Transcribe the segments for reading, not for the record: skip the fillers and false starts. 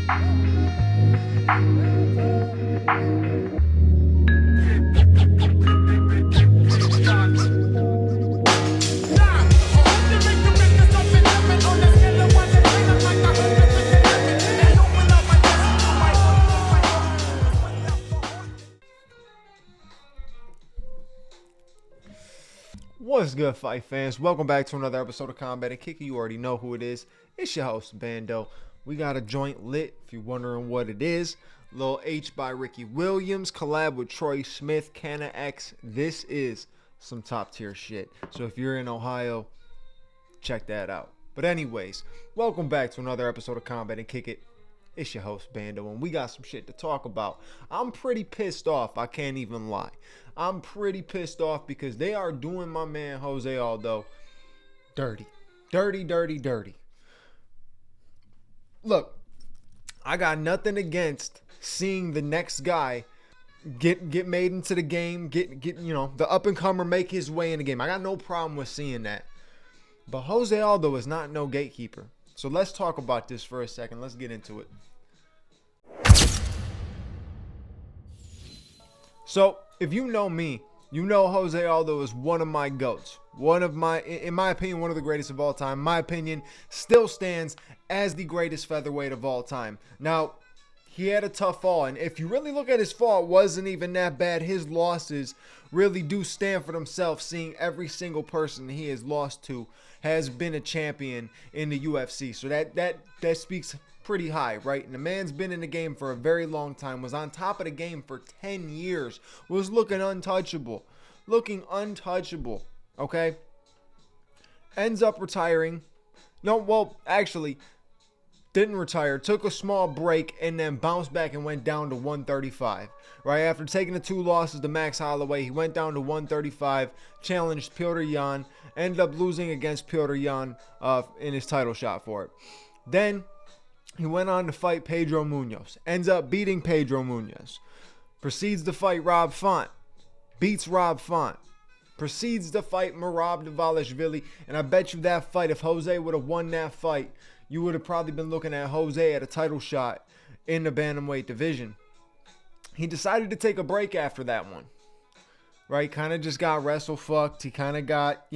What's good, fight fans? Welcome back to another episode of Combat and Kicker. You already know who it is. It's your host, Bando. We got a joint lit, if you're wondering what it is. Lil H by Ricky Williams, collab with Troy Smith, Canna X. This is some top tier shit. So if you're in Ohio, check that out. But anyways, welcome back to another episode of Combat and Kick It. It's your host, Bando, and we got some shit to talk about. I'm pretty pissed off, I can't even lie. I'm pretty pissed off because they are doing my man Jose Aldo dirty. Dirty. Look, I got nothing against seeing the next guy get made into the game, get the up-and-comer make his way in the game. I got no problem with seeing that. But Jose Aldo is not no gatekeeper. So let's talk about this for a second. Let's get into it. So, if you know me, you know Jose Aldo is one of my GOATs. In my opinion, one of the greatest of all time. My opinion still stands as the greatest featherweight of all time. Now, he had a tough fall, and if you really look at his fall, it wasn't even that bad. His losses really do stand for themselves, seeing every single person he has lost to has been a champion in the UFC. So that speaks pretty high, right? And the man's been in the game for a very long time, was on top of the game for 10 years, was looking untouchable, okay? Ends up retiring. No, well, actually, didn't retire, took a small break, and then bounced back and went down to 135. Right after taking the 2 losses to Max Holloway, he went down to 135, challenged Petr Yan, ended up losing against Petr Yan in his title shot for it. Then he went on to fight Pedro Munoz, ends up beating Pedro Munoz, proceeds to fight Rob Font, beats Rob Font, proceeds to fight Merab Dvalishvili, and I bet you that fight, if Jose would have won that fight, you would have probably been looking at Jose at a title shot in the bantamweight division. He decided to take a break after that one, right? Kind of just got wrestle fucked. He kind of got,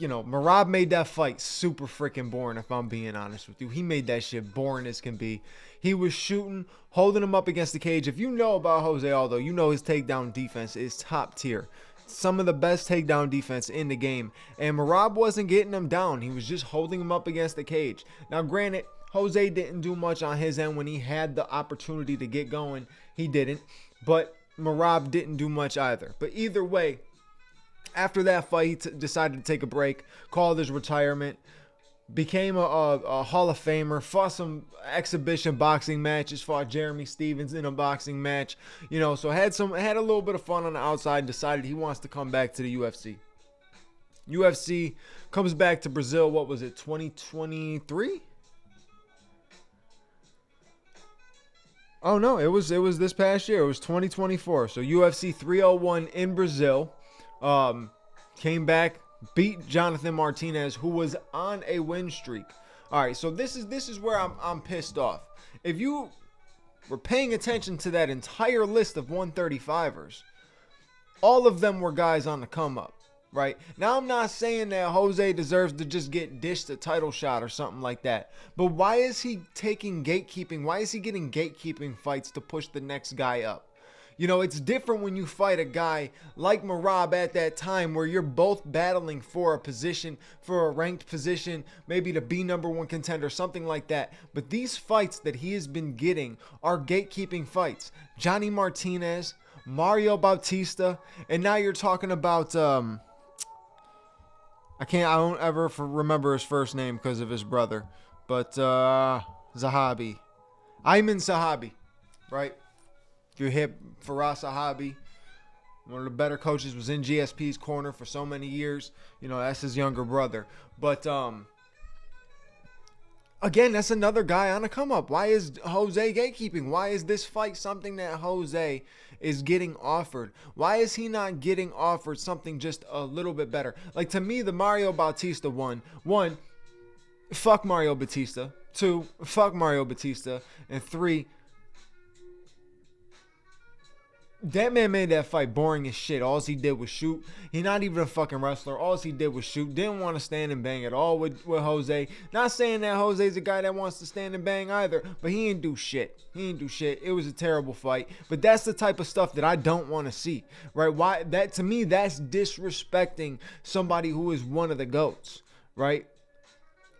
Merab made that fight super freaking boring, if I'm being honest with you. He made that shit boring as can be. He was shooting, holding him up against the cage. If you know about Jose Aldo, you know his takedown defense is top tier. Some of the best takedown defense in the game. And Merab wasn't getting him down. He was just holding him up against the cage. Now, granted, Jose didn't do much on his end when he had the opportunity to get going. He didn't. But Merab didn't do much either. But either way, after that fight, he decided to take a break, called his retirement, became a Hall of Famer, fought some exhibition boxing matches, fought Jeremy Stevens in a boxing match, so had a little bit of fun on the outside, decided he wants to come back to the UFC. UFC comes back to Brazil, what was it, 2023? Oh no, it was this past year. It was 2024. So UFC 301 in Brazil. Came back, beat Jonathan Martinez, who was on a win streak. All right, so this is where I'm pissed off. If you were paying attention to that entire list of 135ers, all of them were guys on the come up, right? Now, I'm not saying that Jose deserves to just get dished a title shot or something like that, but why is he taking gatekeeping? Why is he getting gatekeeping fights to push the next guy up? It's different when you fight a guy like Merab at that time where you're both battling for a position, for a ranked position, maybe to be #1 contender, something like that. But these fights that he has been getting are gatekeeping fights. Johnny Martinez, Mario Bautista, and now you're talking about, I don't ever remember his first name because of his brother, but Zahabi. Ayman Zahabi, right? If you're hip, Faraz Zahabi, one of the better coaches, was in GSP's corner for so many years. That's his younger brother. But, again, that's another guy on a come up. Why is Jose gatekeeping? Why is this fight something that Jose is getting offered? Why is he not getting offered something just a little bit better? Like, to me, the Mario Bautista one, fuck Mario Bautista. 2, fuck Mario Batista. And 3, that man made that fight boring as shit. All he did was shoot. He's not even a fucking wrestler. All he did was shoot. Didn't want to stand and bang at all with Jose. Not saying that Jose's a guy that wants to stand and bang either, but he didn't do shit. He didn't do shit. It was a terrible fight. But that's the type of stuff that I don't want to see, right? Why? That, to me, that's disrespecting somebody who is one of the GOATs, right?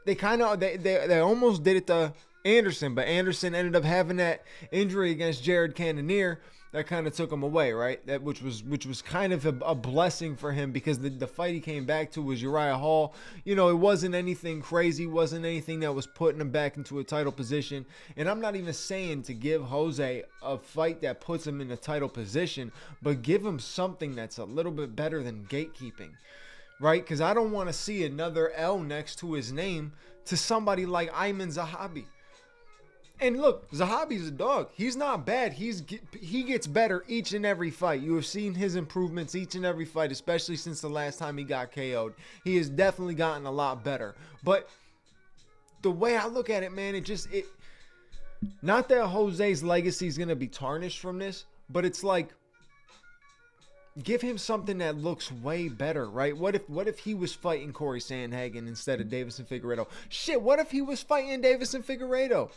They kind of, they almost did it to Anderson, but Anderson ended up having that injury against Jared Cannonier that kind of took him away, right? That which was kind of a blessing for him, because the fight he came back to was Uriah Hall. You know, it wasn't anything crazy, wasn't anything that was putting him back into a title position. And I'm not even saying to give Jose a fight that puts him in a title position, but give him something that's a little bit better than gatekeeping, right? Because I don't want to see another L next to his name to somebody like Ayman Zahabi. And look, Zahabi's a dog. He's not bad. He gets better each and every fight. You have seen his improvements each and every fight, especially since the last time he got KO'd. He has definitely gotten a lot better. But the way I look at it, man, it not that Jose's legacy is going to be tarnished from this, but it's like, give him something that looks way better, right? What if he was fighting Corey Sandhagen instead of Davison Figueiredo? Shit, what if he was fighting Davison Figueiredo?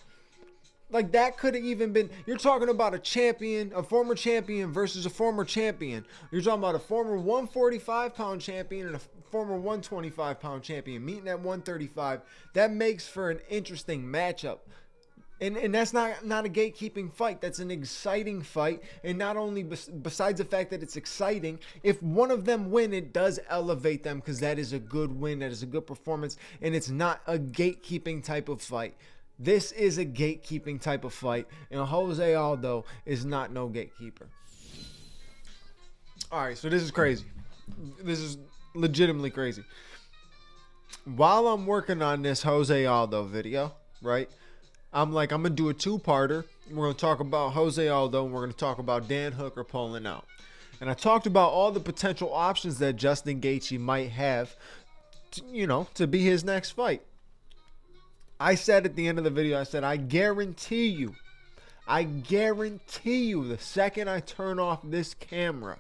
Like, that could have even been, you're talking about a champion, a former champion versus a former champion. You're talking about a former 145-pound champion and a former 125-pound champion meeting at 135. That makes for an interesting matchup. And that's not a gatekeeping fight. That's an exciting fight. And not only besides the fact that it's exciting, if one of them win, it does elevate them, because that is a good win. That is a good performance. And it's not a gatekeeping type of fight. This is a gatekeeping type of fight, and Jose Aldo is not no gatekeeper. All right, so this is crazy. This is legitimately crazy. While I'm working on this Jose Aldo video, right, I'm going to do a two-parter. We're going to talk about Jose Aldo, and we're going to talk about Dan Hooker pulling out. And I talked about all the potential options that Justin Gaethje might have, to be his next fight. I said at the end of the video, I said, I guarantee you, the second I turn off this camera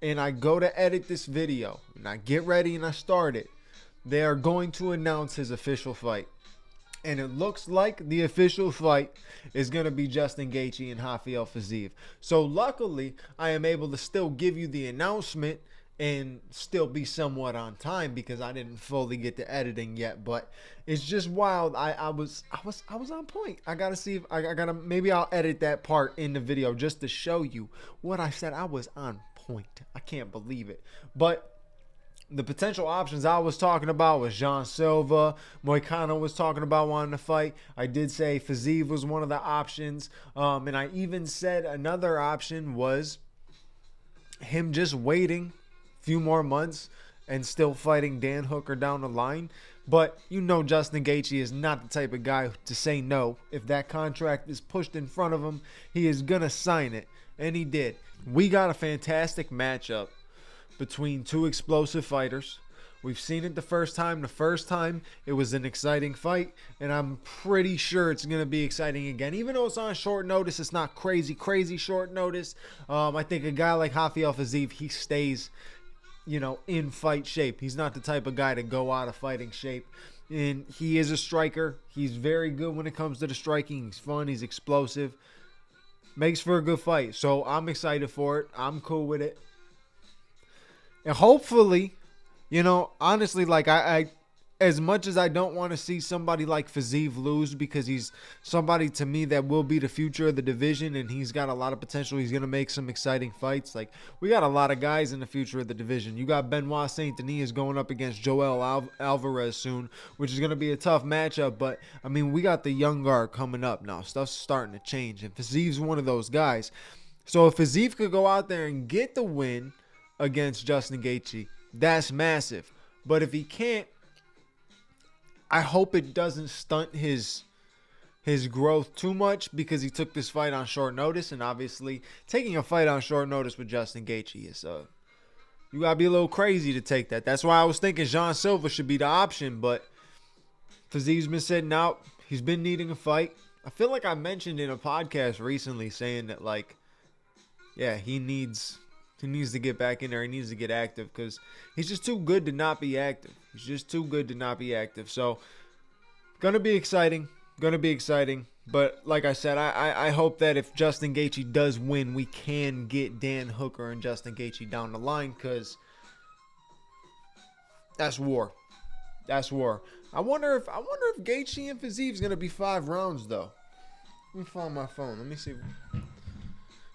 and I go to edit this video and I get ready and I start it, they are going to announce his official fight. And it looks like the official fight is going to be Justin Gaethje and Rafael FIZIEV. So luckily, I am able to still give you the announcement and still be somewhat on time, because I didn't fully get to editing yet. But it's just wild. I was on point. I gotta see if maybe I'll edit that part in the video just to show you what I said. I was on point. I can't believe it. But the potential options I was talking about was Jean Silva. Moicano was talking about wanting to fight. I did say FIZIEV was one of the options. And I even said another option was him just waiting few more months and still fighting Dan Hooker down the line. But Justin Gaethje is not the type of guy to say no. If that contract is pushed in front of him, he is gonna sign it, and he did. We got a fantastic matchup between two explosive fighters. We've seen it the first time. The first time it was an exciting fight, and I'm pretty sure it's going to be exciting again. Even though it's on short notice, it's not crazy short notice. I think a guy like Rafael FIZIEV, he stays in fight shape. He's not the type of guy to go out of fighting shape. And he is a striker. He's very good when it comes to the striking. He's fun. He's explosive. Makes for a good fight. So I'm excited for it. I'm cool with it. And hopefully, honestly, like I as much as I don't want to see somebody like FIZIEV lose, because he's somebody to me that will be the future of the division, and he's got a lot of potential. He's going to make some exciting fights. Like, we got a lot of guys in the future of the division. You got Benoit Saint Denis is going up against Joel Alvarez soon, which is going to be a tough matchup. But, I mean, we got the young guard coming up now. Stuff's starting to change, and FIZIEV's one of those guys. So if FIZIEV could go out there and get the win against Justin Gaethje, that's massive. But if he can't, I hope it doesn't stunt his growth too much, because he took this fight on short notice, and obviously taking a fight on short notice with Justin Gaethje is you gotta be a little crazy to take that. That's why I was thinking Jean Silva should be the option, but FIZIEV's been sitting out. He's been needing a fight. I feel like I mentioned in a podcast recently saying that, like, yeah, he needs to get back in there. He needs to get active because he's just too good to not be active. He's just too good to not be active. So, gonna be exciting. But like I said, I hope that if Justin Gaethje does win, we can get Dan Hooker and Justin Gaethje down the line, because that's war. That's war. I wonder if Gaethje and FIZIEV is gonna be 5 rounds though. Let me find my phone. Let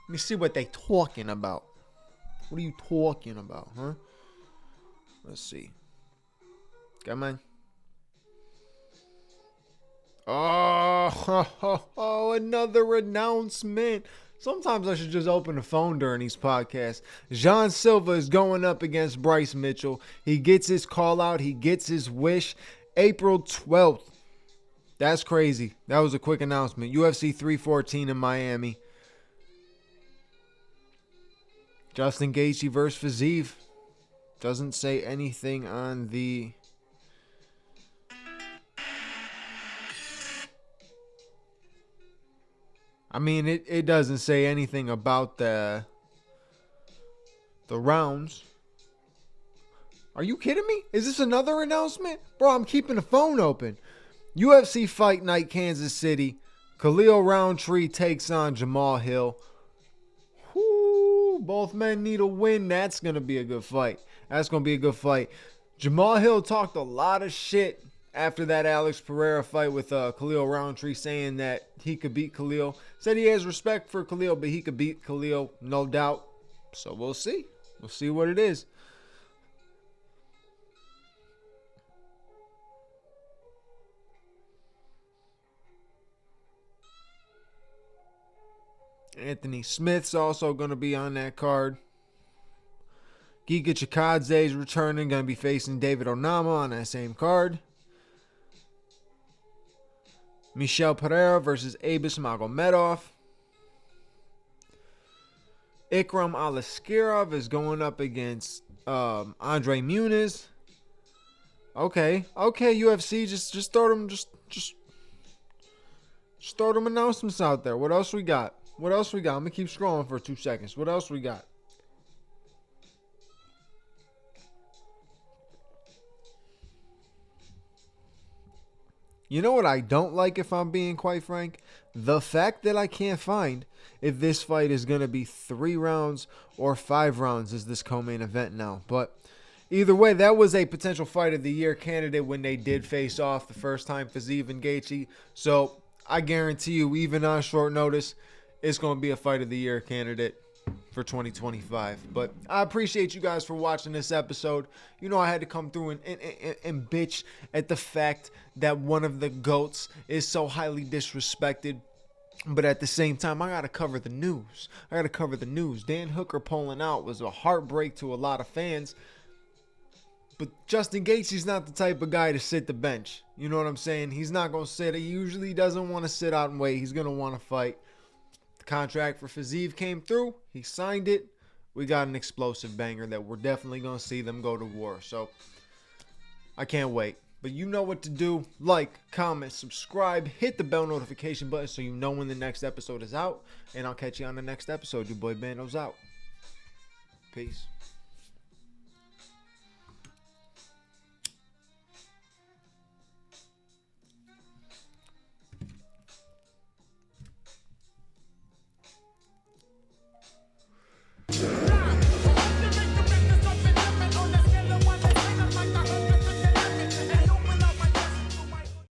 me see what they talking about. What are you talking about, huh? Let's see. Come on. Oh, another announcement. Sometimes I should just open the phone during these podcasts. Jean Silva is going up against Bryce Mitchell. He gets his call out. He gets his wish. April 12th. That's crazy. That was a quick announcement. UFC 314 in Miami. Justin Gaethje versus FIZIEV. Doesn't say anything on the... I mean, it doesn't say anything about the rounds. Are you kidding me? Is this another announcement? Bro, I'm keeping the phone open. UFC Fight Night, Kansas City. Khalil Roundtree takes on Jamal Hill. Whoo, both men need a win. That's going to be a good fight. Jamal Hill talked a lot of shit after that Alex Pereira fight with Khalil Roundtree, saying that he could beat Khalil. Said he has respect for Khalil, but he could beat Khalil, no doubt. So we'll see. We'll see what it is. Anthony Smith's also going to be on that card. Giga Chikadze is returning, going to be facing David Onama on that same card. Michel Pereira versus Abus Magomedov. Ikram Aliskirov is going up against Andre Muniz. Okay, UFC, just throw them, just throw them announcements out there. What else we got? I'm gonna keep scrolling for 2 seconds. What else we got? You know what I don't like, if I'm being quite frank? The fact that I can't find if this fight is going to be 3 rounds or 5 rounds as this co-main event now. But either way, that was a potential fight of the year candidate when they did face off the first time, FIZIEV and Gaethje. So I guarantee you, even on short notice, it's going to be a fight of the year candidate for 2025. But I appreciate you guys for watching this episode. You know, I had to come through and bitch at the fact that one of the GOATs is so highly disrespected. But at the same time, I got to cover the news. Dan Hooker pulling out was a heartbreak to a lot of fans. But Justin Gaethje's not the type of guy to sit the bench. You know what I'm saying? He's not going to sit. He usually doesn't want to sit out and wait. He's going to want to fight. The contract for FIZIEV came through. He signed it. We got an explosive banger that we're definitely going to see them go to war. So I can't wait. But you know what to do. Like, comment, subscribe, hit the bell notification button so you know when the next episode is out. And I'll catch you on the next episode. Your boy Bando's out. Peace.